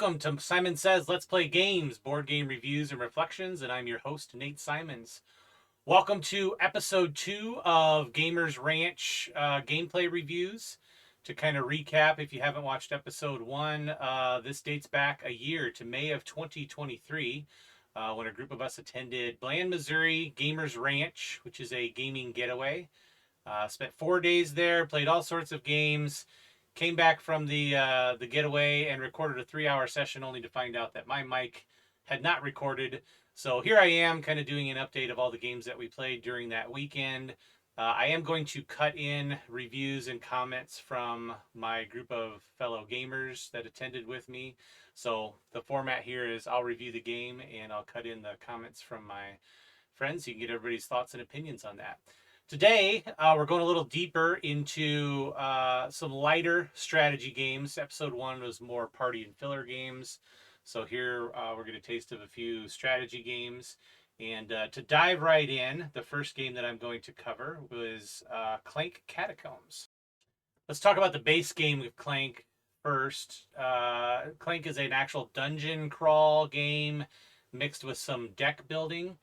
Welcome to Simon Says Let's Play Games, board game reviews and reflections, and I'm your host, Nate Simons. Welcome to episode 2 of Gamers Ranch gameplay reviews. To kind of recap, if you haven't watched episode 1, this dates back a year to May of 2023 when a group of us attended Bland, Missouri Gamers Ranch, which is a gaming getaway. Spent 4 days there, played all sorts of games. Came back from the getaway and recorded a 3-hour session, only to find out that my mic had not recorded. So here I am, kind of doing an update of all the games that we played during that weekend. I am going to cut in reviews and comments from my group of fellow gamers that attended with me. So the format here is I'll review the game and I'll cut in the comments from my friends. So you can get everybody's thoughts and opinions on that. Today, we're going a little deeper into some lighter strategy games. Episode 1 was more party and filler games. So here we're going to taste of a few strategy games. And to dive right in, the first game that I'm going to cover was Clank Catacombs. Let's talk about the base game of Clank first. Clank is an actual dungeon crawl game mixed with some deck building.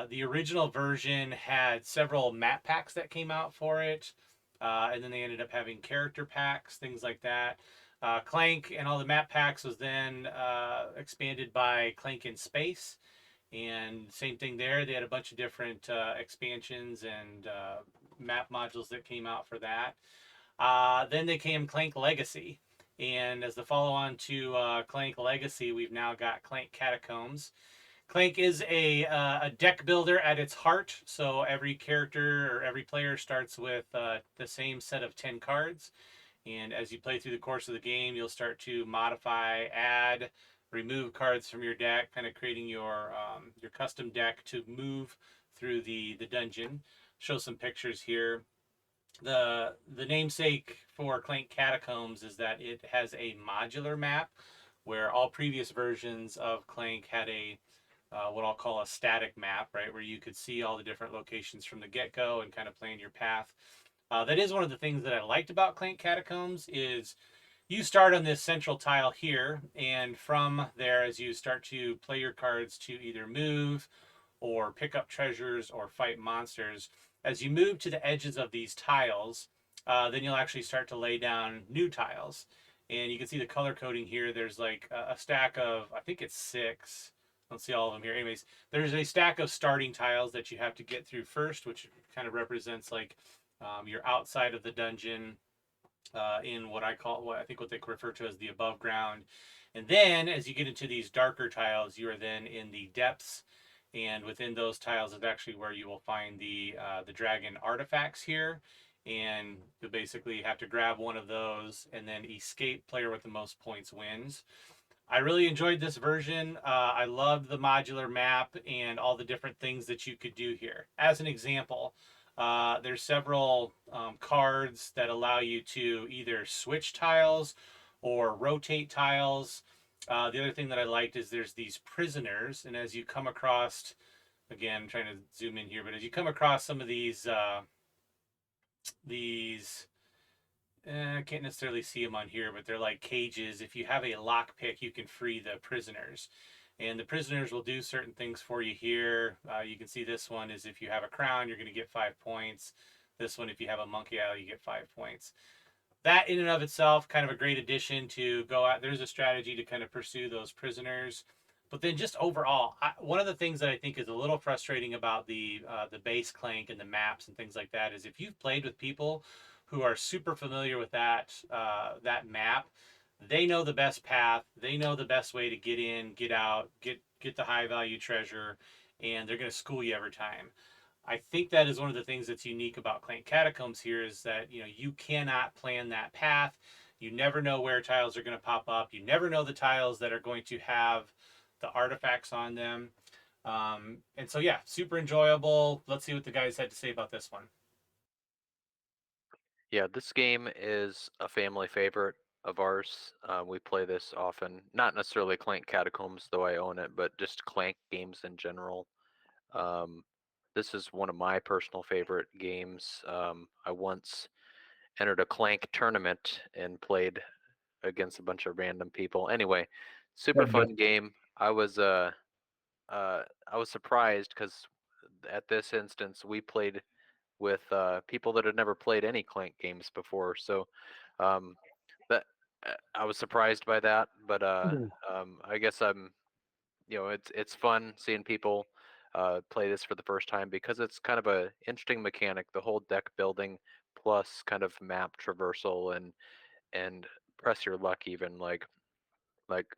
The original version had several map packs that came out for it, and then they ended up having character packs, things like that. Clank and all the map packs was then expanded by Clank in Space, and same thing there. They had a bunch of different expansions and map modules that came out for that. Then they came Clank Legacy, and as the follow-on to Clank Legacy, we've now got Clank Catacombs. Clank is a deck builder at its heart, so every character or every player starts with the same set of 10 cards, and as you play through the course of the game, you'll start to modify, add, remove cards from your deck, kind of creating your custom deck to move through the dungeon. Show some pictures here. The namesake for Clank Catacombs is that it has a modular map, where all previous versions of Clank had a what I'll call a static map, right, where you could see all the different locations from the get-go and kind of plan your path. That is one of the things that I liked about Clank Catacombs is you start on this central tile here, and from there, as you start to play your cards to either move or pick up treasures or fight monsters, as you move to the edges of these tiles, then you'll actually start to lay down new tiles. And you can see the color coding here. There's like a stack of, I think it's 6. I don't see all of them here. Anyways, there's a stack of starting tiles that you have to get through first, which kind of represents like you're outside of the dungeon in what I think what they refer to as the above ground. And then as you get into these darker tiles, you are then in the depths. And within those tiles is actually where you will find the dragon artifacts here. And you'll basically have to grab one of those and then escape. Player with the most points wins. I really enjoyed this version. I loved the modular map and all the different things that you could do here. As an example, there's several cards that allow you to either switch tiles or rotate tiles. The other thing that I liked is there's these prisoners, and as you come across, again, I'm trying to zoom in here, but as you come across some of these I can't necessarily see them on here, but they're like cages. If you have a lock pick, you can free the prisoners. And the prisoners will do certain things for you here. You can see this one is if you have a crown, you're going to get 5 points. This one, if you have a monkey owl, you get 5 points. That in and of itself, kind of a great addition to go out. There's a strategy to kind of pursue those prisoners. But then just overall, one of the things that I think is a little frustrating about the base Clank and the maps and things like that is if you've played with people who are super familiar with that map, they know the best path, they know the best way to get in, get out, get the high value treasure, and they're going to school you every time. I think that is one of the things that's unique about Clank Catacombs here is that you cannot plan that path. You never know where tiles are going to pop up. You never know the tiles that are going to have the artifacts on them. And so yeah, super enjoyable. Let's see what the guys had to say about this one. Yeah, this game is a family favorite of ours. We play this often. Not necessarily Clank Catacombs, though I own it, but just Clank games in general. Um, this is one of my personal favorite games. I once entered a Clank tournament and played against a bunch of random people. Anyway, super Okay. fun game. I was surprised because at this instance we played with people that had never played any Clank games before. So um, that I was surprised by that, but I guess it's fun seeing people play this for the first time because it's kind of a interesting mechanic. The whole deck building plus kind of map traversal and press your luck even like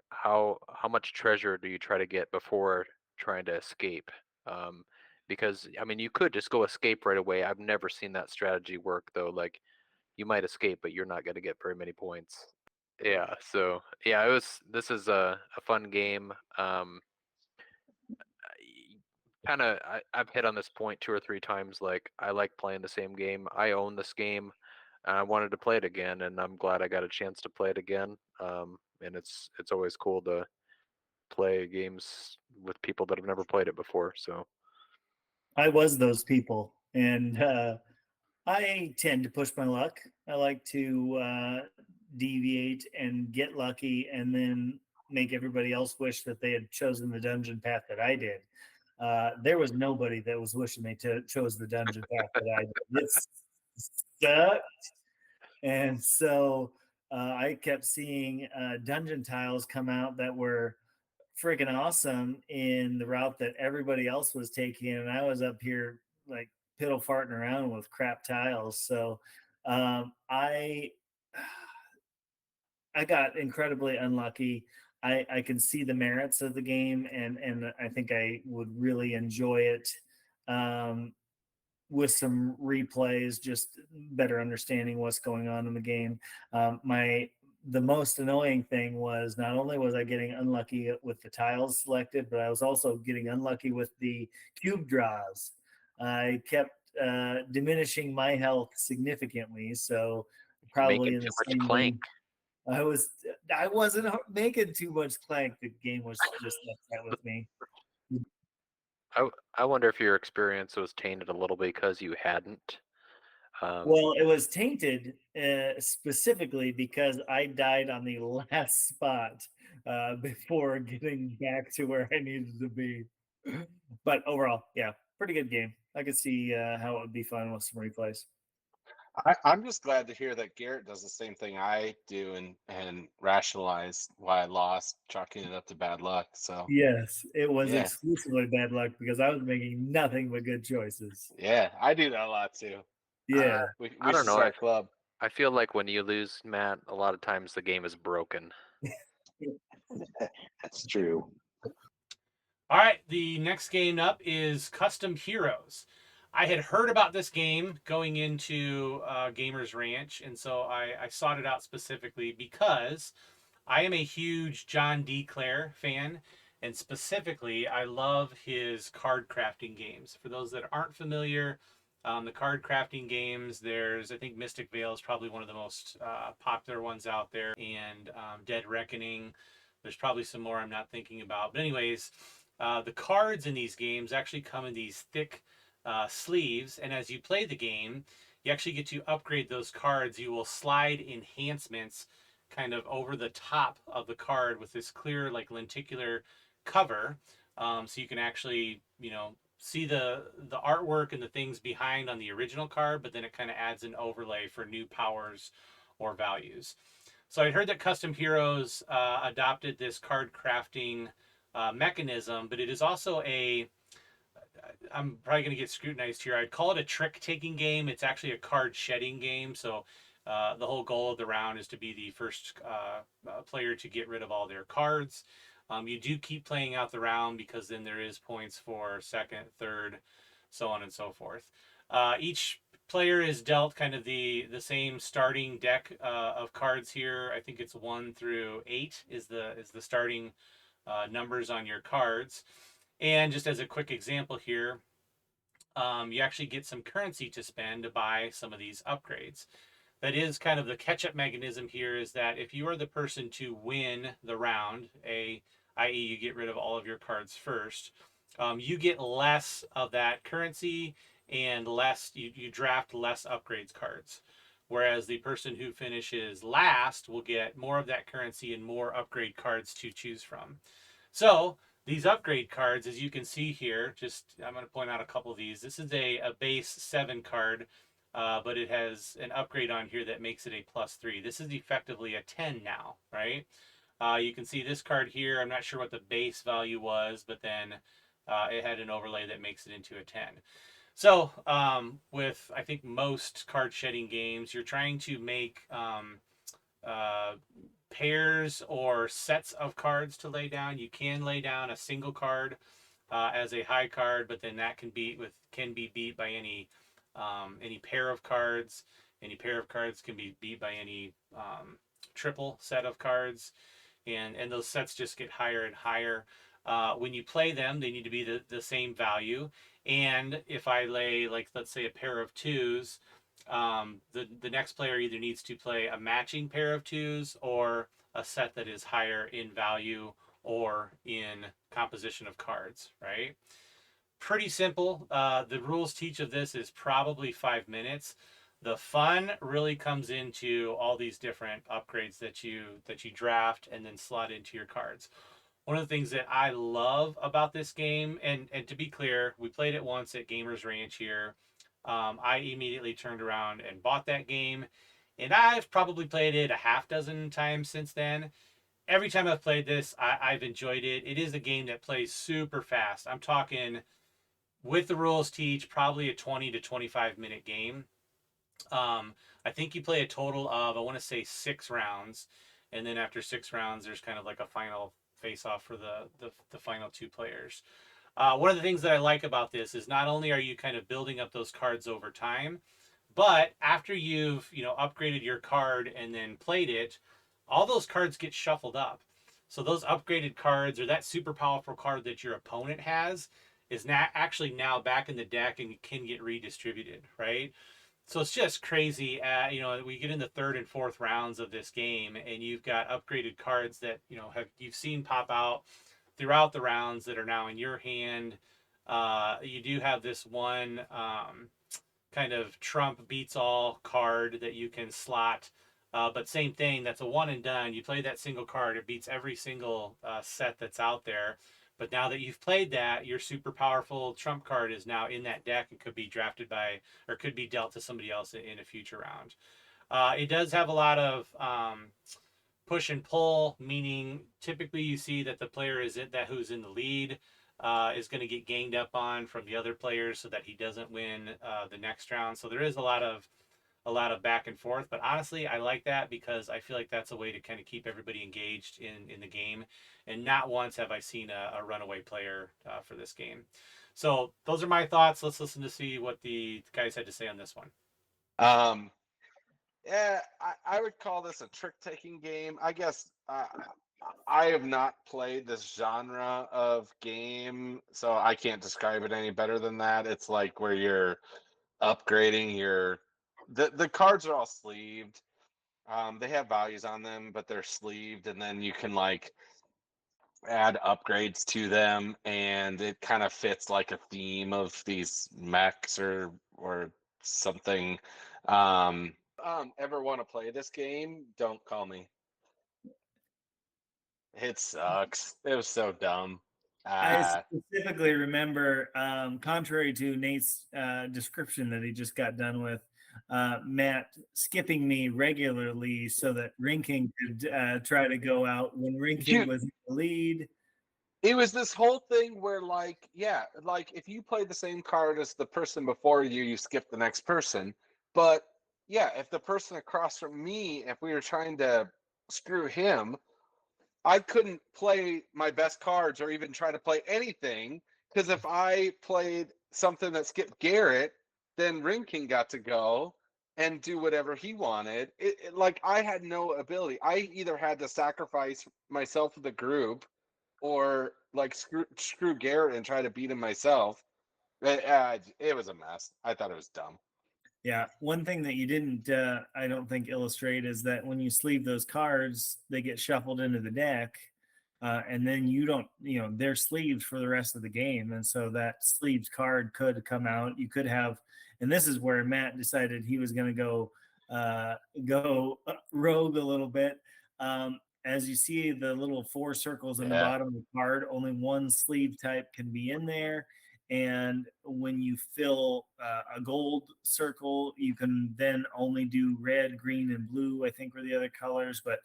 how much treasure do you try to get before trying to escape? Um, because I mean you could just go escape right away. I've never seen that strategy work though. Like you might escape, but you're not going to get very many points. Yeah, so yeah, this is a fun game. Kind of I've hit on this point two or three times. Like I like playing the same game. I own this game. And I wanted to play it again, and I'm glad I got a chance to play it again. And it's always cool to play games with people that have never played it before. So I was those people, and I tend to push my luck. I like to deviate and get lucky, and then make everybody else wish that they had chosen the dungeon path that I did. There was nobody that was wishing they chose the dungeon path that I did. It sucked. And so I kept seeing dungeon tiles come out that were freaking awesome in the route that everybody else was taking, and I was up here like piddle farting around with crap tiles. So I I got incredibly unlucky. I can see the merits of the game, and I think I would really enjoy it. Um, with some replays, just better understanding what's going on in the game. My The most annoying thing was not only was I getting unlucky with the tiles selected, but I was also getting unlucky with the cube draws. I kept diminishing my health significantly, so probably making in the too much same clank. vein, I wasn't making too much clank. The game was just upset with me. I wonder if your experience was tainted a little bit because you hadn't. Well, it was tainted specifically because I died on the last spot before getting back to where I needed to be. But overall, yeah, pretty good game. I could see how it would be fun with some replays. I'm just glad to hear that Garrett does the same thing I do and rationalize why I lost, chalking it up to bad luck. So Yes, it was yeah, exclusively bad luck because I was making nothing but good choices. yeah, I do that a lot too. Yeah. We I don't should know. start a club. I feel like when you lose, Matt, a lot of times the game is broken. That's true. All right, the next game up is Custom Heroes. I had heard about this game going into Gamers Ranch, and so I sought it out specifically because I am a huge John D. Clare fan, and specifically, I love his card crafting games. For those that aren't familiar, the card crafting games, I think Mystic Vale is probably one of the most popular ones out there, and Dead Reckoning. There's probably some more I'm not thinking about. But, anyways, the cards in these games actually come in these thick sleeves, and as you play the game, you actually get to upgrade those cards. You will slide enhancements kind of over the top of the card with this clear, like lenticular cover, so you can actually, see the artwork and the things behind on the original card, but then it kind of adds an overlay for new powers or values. So I heard that Custom Heroes adopted this card crafting mechanism, but it is also I'm probably going to get scrutinized here. I'd call it a trick taking game. It's actually a card shedding game. So the whole goal of the round is to be the first player to get rid of all their cards. You do keep playing out the round because then there is points for second, third, so on and so forth. Each player is dealt kind of the same starting deck of cards here. I think it's 1 through 8 is the starting numbers on your cards. And just as a quick example here, you actually get some currency to spend to buy some of these upgrades. That is kind of the catch-up mechanism here, is that if you are the person to win the round, i.e. you get rid of all of your cards first, you get less of that currency and you draft less upgrades cards. whereas the person who finishes last will get more of that currency and more upgrade cards to choose from. So these upgrade cards, as you can see here, I'm going to point out a couple of these. This is a base 7 card, but it has an upgrade on here that makes it a +3. This is effectively a 10 now, right? You can see this card here. I'm not sure what the base value was, but then it had an overlay that makes it into a 10. So with, I think, most card shedding games, you're trying to make pairs or sets of cards to lay down. You can lay down a single card as a high card, but then that can be beat by any pair of cards. Any pair of cards can be beat by any triple set of cards, and those sets just get higher and higher. When you play them, they need to be the same value. And if I lay, like, let's say a pair of 2s, the next player either needs to play a matching pair of 2s or a set that is higher in value or in composition of cards, right? Pretty simple. The rules teach of this is probably 5 minutes. The fun really comes into all these different upgrades that you draft and then slot into your cards. One of the things that I love about this game, and to be clear, we played it once at Gamers Ranch here. I immediately turned around and bought that game, and I've probably played it a half dozen times since then. Every time I've played this, I've enjoyed it. It is a game that plays super fast. I'm talking, with the rules teach, probably a 20 to 25 minute game. I think you play a total of, I want to say, 6 rounds, and then after 6 rounds, there's kind of like a final face-off for the final 2 players. One of the things that I like about this is not only are you kind of building up those cards over time, but after you've upgraded your card and then played it, all those cards get shuffled up. So those upgraded cards, or that super powerful card that your opponent has, is actually now back in the deck and can get redistributed, right? So it's just crazy. We get in the 3rd and 4th rounds of this game, and you've got upgraded cards that you've seen pop out throughout the rounds that are now in your hand. You do have this one kind of Trump beats all card that you can slot, but same thing. That's a one and done. You play that single card, it beats every single set that's out there. But now that you've played that, your super powerful Trump card is now in that deck and could be drafted by, or could be dealt to somebody else in a future round. It does have a lot of push and pull, meaning typically you see that the player who's in the lead is going to get ganged up on from the other players so that he doesn't win the next round. So there is a lot of back and forth, but honestly, I like that because I feel like that's a way to kind of keep everybody engaged in the game. And not once have I seen a runaway player for this game. So those are my thoughts. Let's listen to see what the guys had to say on this one. Yeah, I would call this a trick-taking game. I guess I have not played this genre of game, so I can't describe it any better than that. It's like where you're upgrading the cards are all sleeved. They have values on them, but they're sleeved, and then you can like add upgrades to them, and it kind of fits like a theme of these mechs or something. Ever want to play this game? Don't call me. It sucks. It was so dumb. I specifically remember, contrary to Nate's description that he just got done with, Matt skipping me regularly so that Rinking could try to go out when Rinking was in the lead. It was this whole thing where, like, yeah, like if you play the same card as the person before you, you skip the next person. But yeah, if the person across from me, if we were trying to screw him, I couldn't play my best cards or even try to play anything, because if I played something that skipped Garrett, then Rinking got to go and do whatever he wanted. Like, I had no ability. I either had to sacrifice myself to the group or like screw Garrett and try to beat him myself. It was a mess. I thought it was dumb. Yeah, one thing that you didn't, I don't think, illustrate is that when you sleeve those cards, they get shuffled into the deck, and then you don't, they're sleeved for the rest of the game, and so that sleeved card could come out. You could have, and this is where Matt decided he was going to go go rogue a little bit. As you see the little 4 circles in the Yeah. bottom of the card, only one sleeve type can be in there. And when you fill a gold circle, you can then only do red, green, and blue, I think were the other colors. But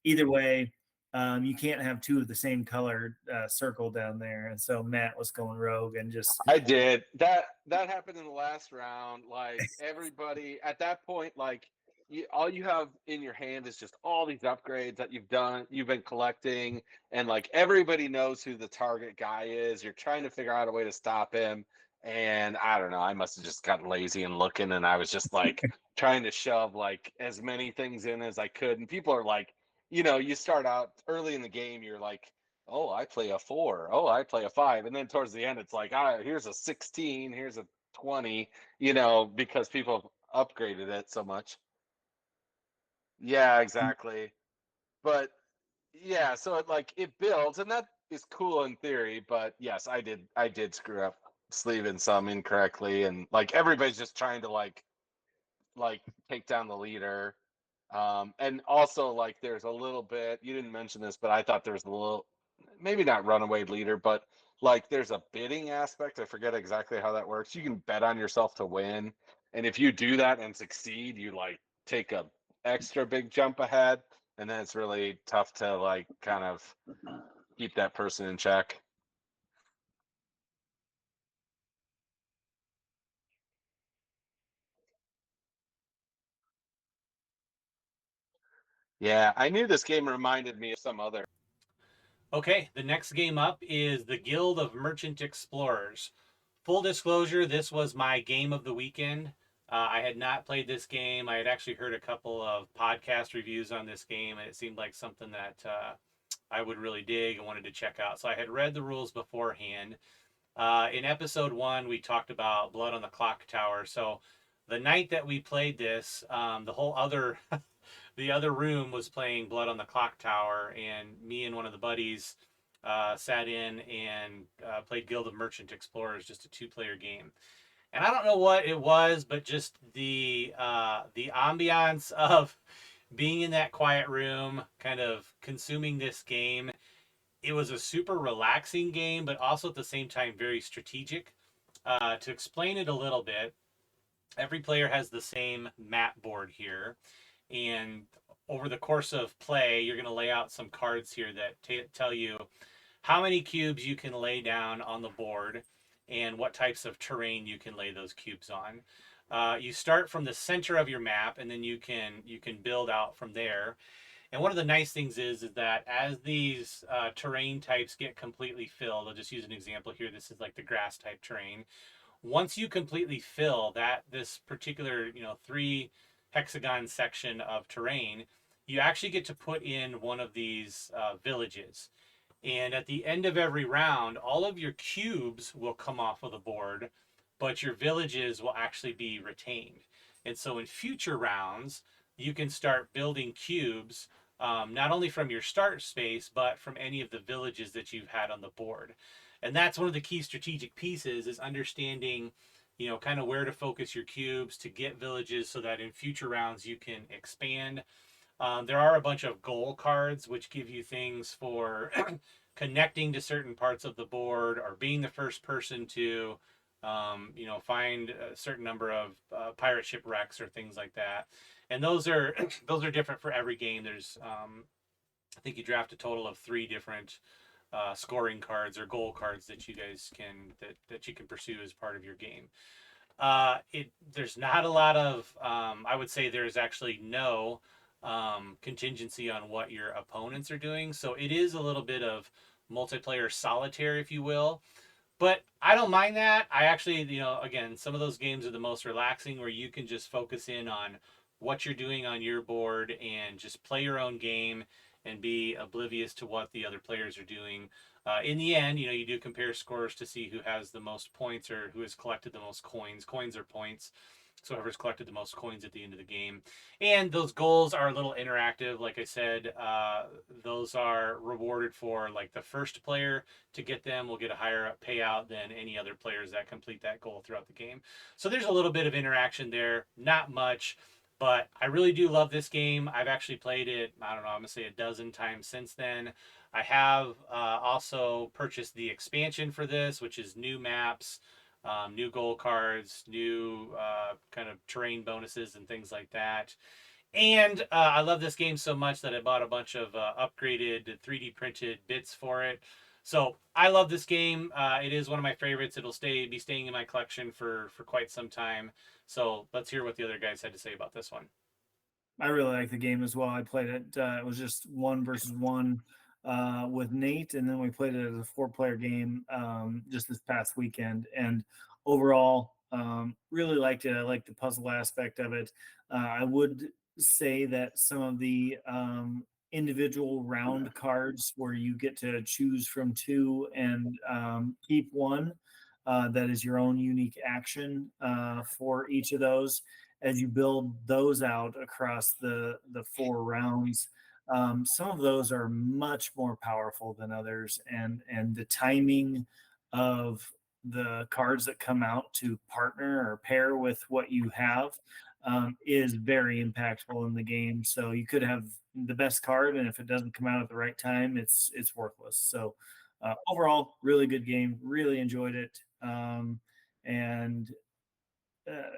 either way, you can't have 2 of the same color circle down there. And so Matt was going rogue and just I did. That happened in the last round. Like everybody at that point, like all you have in your hand is just all these upgrades that you've been collecting, and like everybody knows who the target guy is. You're trying to figure out a way to stop him. And I don't know, I must have just gotten lazy and looking, and I was just like trying to shove like as many things in as I could. And people are like, you start out early in the game, you're like, oh, I play a 4. Oh, I play a 5. And then towards the end, it's like, here's a 16, here's a 20, because people have upgraded it so much. Yeah, exactly. But yeah, so it builds, and that is cool in theory. But yes, I did screw up sleeving some incorrectly, and like everybody's just trying to like take down the leader. And also like there's a little bit, you didn't mention this, but I thought there was a little, maybe not runaway leader, but like there's a bidding aspect. I forget exactly how that works. You can bet on yourself to win. And if you do that and succeed, you like take a extra big jump ahead. And then it's really tough to like kind of keep that person in check. Yeah, I knew this game reminded me of some other. Okay, the next game up is the Guild of Merchant Explorers. Full disclosure, this was my game of the weekend. I had not played this game. I had actually heard a couple of podcast reviews on this game, and it seemed like something that I would really dig and wanted to check out. So I had read the rules beforehand. In episode 1, we talked about Blood on the Clock Tower. So the night that we played this, the whole other the other room was playing Blood on the Clock Tower, and me and one of the buddies sat in and played Guild of Merchant Explorers, just a 2-player game. And I don't know what it was, but just the ambiance of being in that quiet room, kind of consuming this game. It was a super relaxing game, but also at the same time very strategic. To explain it a little bit, every player has the same map board here, and over the course of play, you're going to lay out some cards here that tell you how many cubes you can lay down on the board and what types of terrain you can lay those cubes on. You start from the center of your map, and then you can build out from there. And one of the nice things is that as these terrain types get completely filled, I'll just use an example here. This is like the grass type terrain. Once you completely fill this particular 3 hexagon section of terrain, you actually get to put in one of these villages. And at the end of every round, all of your cubes will come off of the board, but your villages will actually be retained. And so in future rounds, you can start building cubes, not only from your start space, but from any of the villages that you've had on the board. And that's one of the key strategic pieces, is understanding, kind of where to focus your cubes to get villages so that in future rounds you can expand. There are a bunch of goal cards which give you things for connecting to certain parts of the board, or being the first person to find a certain number of pirate shipwrecks or things like that. And those are those are different for every game. There's I think you draft a total of 3 different scoring cards or goal cards that you guys can that you can pursue as part of your game. There's not a lot of I would say there's actually no contingency on what your opponents are doing, so it is a little bit of multiplayer solitaire, if you will. But I don't mind that. I actually, again, some of those games are the most relaxing, where you can just focus in on what you're doing on your board and just play your own game and be oblivious to what the other players are doing. In the end, you do compare scores to see who has the most points or who has collected the most coins. Coins are points. So whoever's collected the most coins at the end of the game. And those goals are a little interactive. Like I said, those are rewarded for, like, the first player to get them will get a higher payout than any other players that complete that goal throughout the game. So there's a little bit of interaction there. Not much. But I really do love this game. I've actually played it, I don't know, I'm going to say a dozen times since then. I have also purchased the expansion for this, which is new maps, new goal cards, new kind of terrain bonuses, and things like that. And I love this game so much that I bought a bunch of upgraded 3D printed bits for it. So I love this game. It is one of my favorites. It'll be staying in my collection for quite some time. So let's hear what the other guys had to say about this one. I really like the game as well. I played it. It was just 1 versus 1 with Nate, and then we played it as a 4-player game just this past weekend. And overall, really liked it. I liked the puzzle aspect of it. I would say that some of the individual round cards where you get to choose from 2 and keep 1. That is your own unique action for each of those. As you build those out across the 4 rounds, some of those are much more powerful than others, and the timing of the cards that come out to partner or pair with what you have is very impactful in the game. So you could have the best card, and if it doesn't come out at the right time, it's worthless. So overall, really good game. Really enjoyed it. And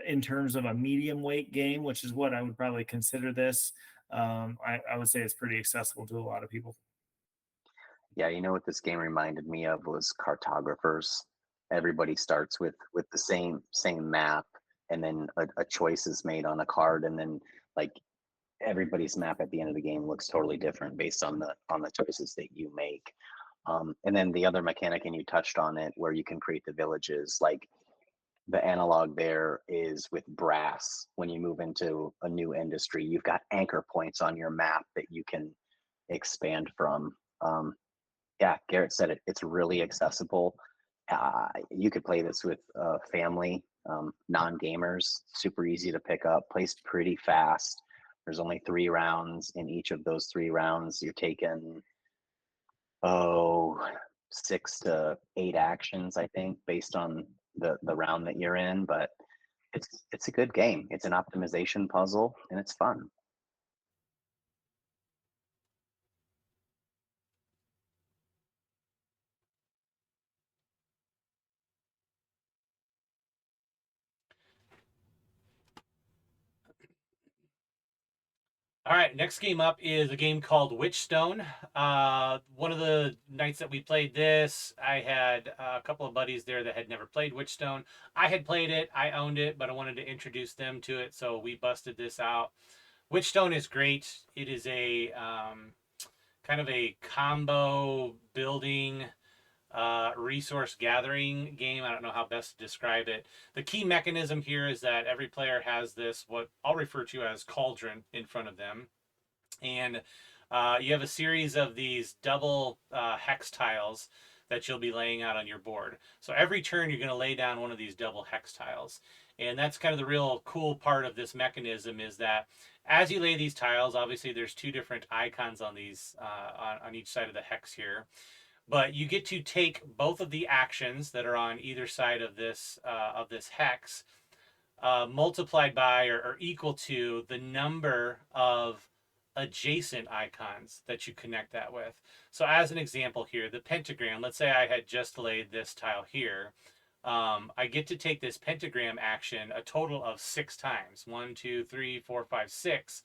in terms of a medium weight game, which is what I would probably consider this, I would say it's pretty accessible to a lot of people. Yeah, you know what this game reminded me of was Cartographers. Everybody starts with the same map, and then a choice is made on a card, and then like everybody's map at the end of the game looks totally different based on the choices that you make. And then the other mechanic, and you touched on it, where you can create the villages. Like the analog there is with brass. When you move into a new industry, you've got anchor points on your map that you can expand from. Yeah, Garrett said it. It's really accessible. You could play this with family, non-gamers. Super easy to pick up. Plays pretty fast. There's only 3 rounds. In each of those 3 rounds, you're taking 6 to 8 actions, I think, based on the round that you're in. But it's a good game. It's an optimization puzzle, and it's fun. All right, next game up is a game called Witchstone. One of the nights that we played this, I had a couple of buddies there that had never played Witchstone. I had played it, I owned it, but I wanted to introduce them to it, so we busted this out. Witchstone is great. It is a kind of a combo building resource gathering game. I don't know how best to describe it. The key mechanism here is that every player has this, what I'll refer to as cauldron, in front of them. And you have a series of these double hex tiles that you'll be laying out on your board. So every turn you're going to lay down one of these double hex tiles. And that's kind of the real cool part of this mechanism, is that as you lay these tiles, obviously there's 2 different icons on these on each side of the hex here. But you get to take both of the actions that are on either side of this hex, multiplied by or equal to the number of adjacent icons that you connect that with. So as an example here, the pentagram, let's say I had just laid this tile here. I get to take this pentagram action a total of 6 times. 1, 2, 3, 4, 5, 6,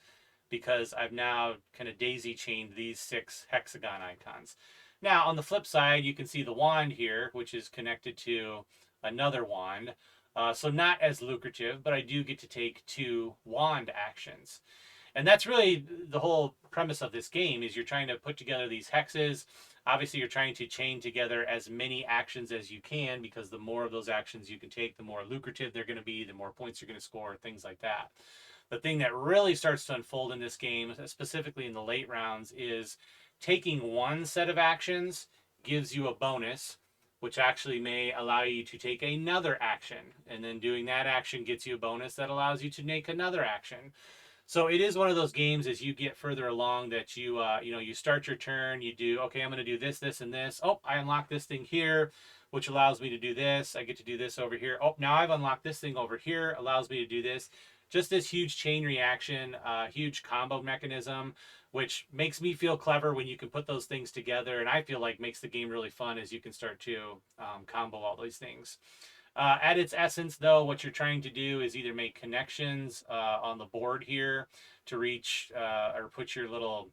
because I've now kind of daisy chained these 6 hexagon icons. Now, on the flip side, you can see the wand here, which is connected to another wand. So not as lucrative, but I do get to take 2 wand actions. And that's really the whole premise of this game, is you're trying to put together these hexes. Obviously, you're trying to chain together as many actions as you can, because the more of those actions you can take, the more lucrative they're going to be, the more points you're going to score, things like that. The thing that really starts to unfold in this game, specifically in the late rounds, is taking one set of actions gives you a bonus, which actually may allow you to take another action. And then doing that action gets you a bonus that allows you to make another action. So it is one of those games, as you get further along, that you you start your turn, you do, okay, I'm going to do this, this, and this. Oh, I unlock this thing here, which allows me to do this. I get to do this over here. Oh, now I've unlocked this thing over here, allows me to do this. just this huge chain reaction, huge combo mechanism, which makes me feel clever when you can put those things together, and I feel like makes the game really fun as you can start to combo all these things. At its essence, though, what you're trying to do is either make connections on the board here to reach or put your little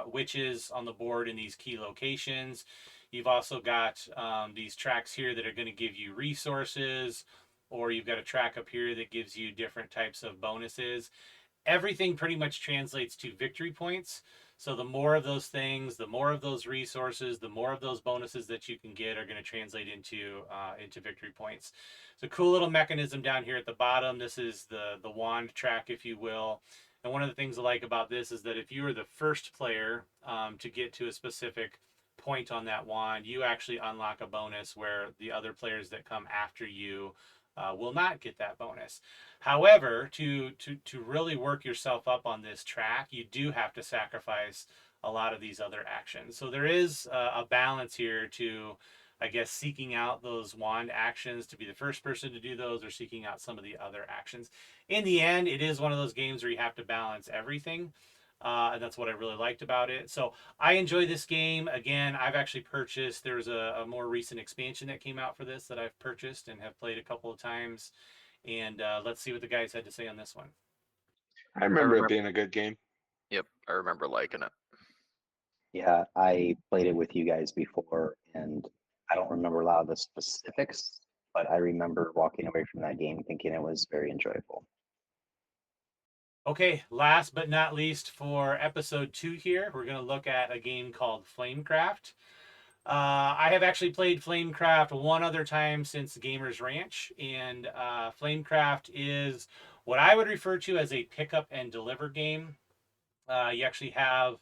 witches on the board in these key locations. You've also got these tracks here that are going to give you resources, or you've got a track up here that gives you different types of bonuses. Everything pretty much translates to victory points. So the more of those things, the more of those resources, the more of those bonuses that you can get are going to translate into victory points. It's a cool little mechanism down here at the bottom. This is the wand track, if you will. And one of the things I like about this is that if you are the first player to get to a specific point on that wand, you actually unlock a bonus where the other players that come after you will not get that bonus. However, to really work yourself up on this track, you do have to sacrifice a lot of these other actions. So there is a balance here to, I guess, seeking out those wand actions to be the first person to do those, or seeking out some of the other actions. In the end, it is one of those games where you have to balance everything. And that's what I really liked about it. So I enjoy this game. Again, I've actually purchased, there's a more recent expansion that came out for this that I've purchased and have played a couple of times. And let's see what the guys had to say on this one. I remember it remember- being a good game. Yep, I remember liking it. Yeah, I played it with you guys before, and I don't remember a lot of the specifics, but I remember walking away from that game thinking it was very enjoyable. Okay, last but not least for episode 2 here, we're going to look at a game called Flamecraft. I have actually played Flamecraft one other time since Gamers Ranch, and Flamecraft is what I would refer to as a pickup and deliver game. You actually have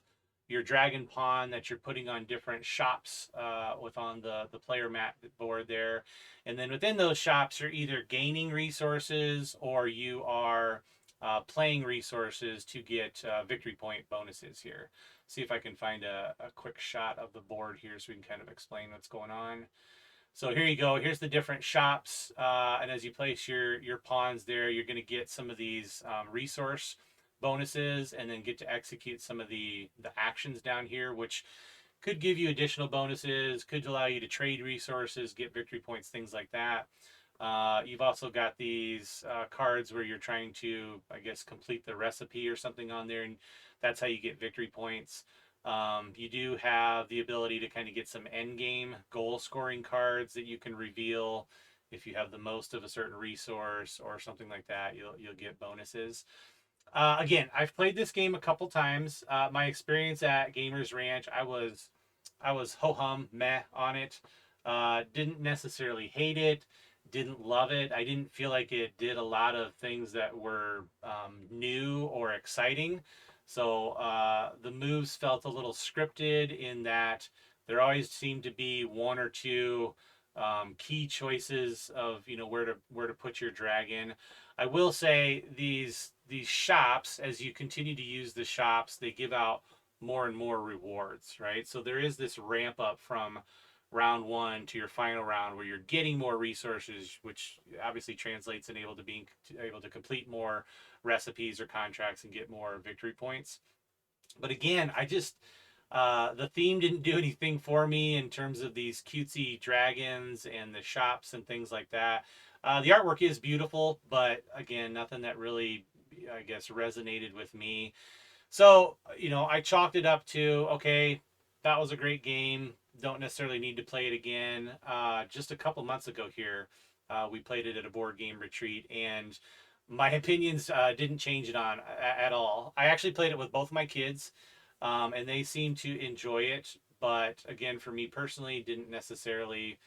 your dragon pawn that you're putting on different shops with on the player mat board there. And then within those shops, you're either gaining resources or you are playing resources to get victory point bonuses here. See if I can find a quick shot of the board here so we can kind of explain what's going on. So here you go. Here's the different shops. And as you place your pawns there, you're going to get some of these resource bonuses and then get to execute some of the actions down here, which could give you additional bonuses, could allow you to trade resources, get victory points, things like that. You've also got these cards where you're trying to, I guess, complete the recipe or something on there, and that's how you get victory points. You do have the ability to kind of get some end game goal scoring cards that you can reveal if you have the most of a certain resource or something like that. You'll get bonuses. Again, I've played this game a couple times. My experience at Gamers Ranch, I was ho hum meh on it. Didn't necessarily hate it. Didn't love it. I didn't feel like it did a lot of things that were new or exciting. So the moves felt a little scripted in that there always seemed to be one or two key choices of where to put your dragon. I will say these shops, as you continue to use the shops, they give out more and more rewards, right? So there is this ramp up from round 1 to your final round where you're getting more resources, which obviously translates in being able to complete more recipes or contracts and get more victory points. But again, I just the theme didn't do anything for me in terms of these cutesy dragons and the shops and things like that. The artwork is beautiful, but again, nothing that really, I guess, resonated with me. So, I chalked it up to, okay, that was a great game. Don't necessarily need to play it again. Just a couple months ago here, we played it at a board game retreat, and my opinions didn't change it at all. I actually played it with both my kids, and they seemed to enjoy it. But again, for me personally, didn't necessarily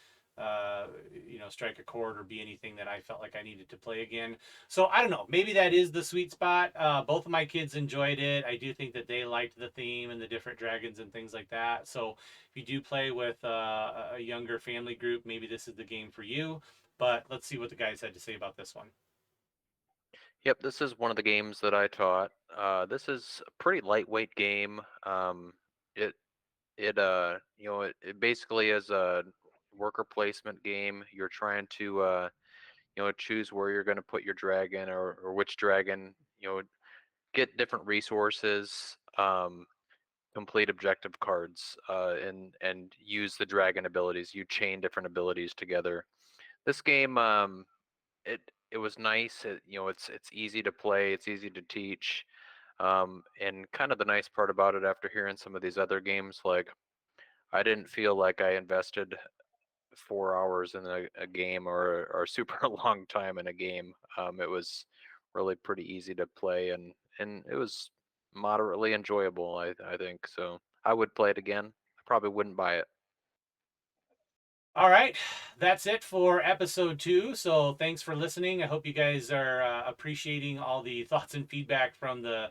strike a chord or be anything that I felt like I needed to play again. So I don't know, maybe that is the sweet spot. Both of my kids enjoyed it. I do think that they liked the theme and the different dragons and things like that. So if you do play with a younger family group, maybe this is the game for you. But let's see what the guys had to say about this one. Yep, this is one of the games that I taught. This is a pretty lightweight game. It it basically is a worker placement game. You're trying to choose where you're going to put your dragon or which dragon, get different resources, complete objective cards, and use the dragon abilities. You chain different abilities together. This game, it was nice. It's easy to play. It's easy to teach. And kind of the nice part about it, after hearing some of these other games, like I didn't feel like I invested 4 hours in a game or a super long time in a game. It was really pretty easy to play, and it was moderately enjoyable. I think so. I would play it again. I probably wouldn't buy it. All right, that's it for episode 2. So thanks for listening. I hope you guys are appreciating all the thoughts and feedback from the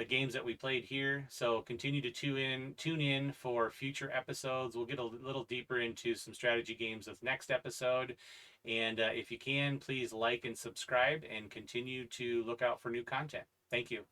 games that we played here. So continue to tune in for future episodes. We'll get a little deeper into some strategy games with next episode. And if you can, please like and subscribe and continue to look out for new content. Thank you.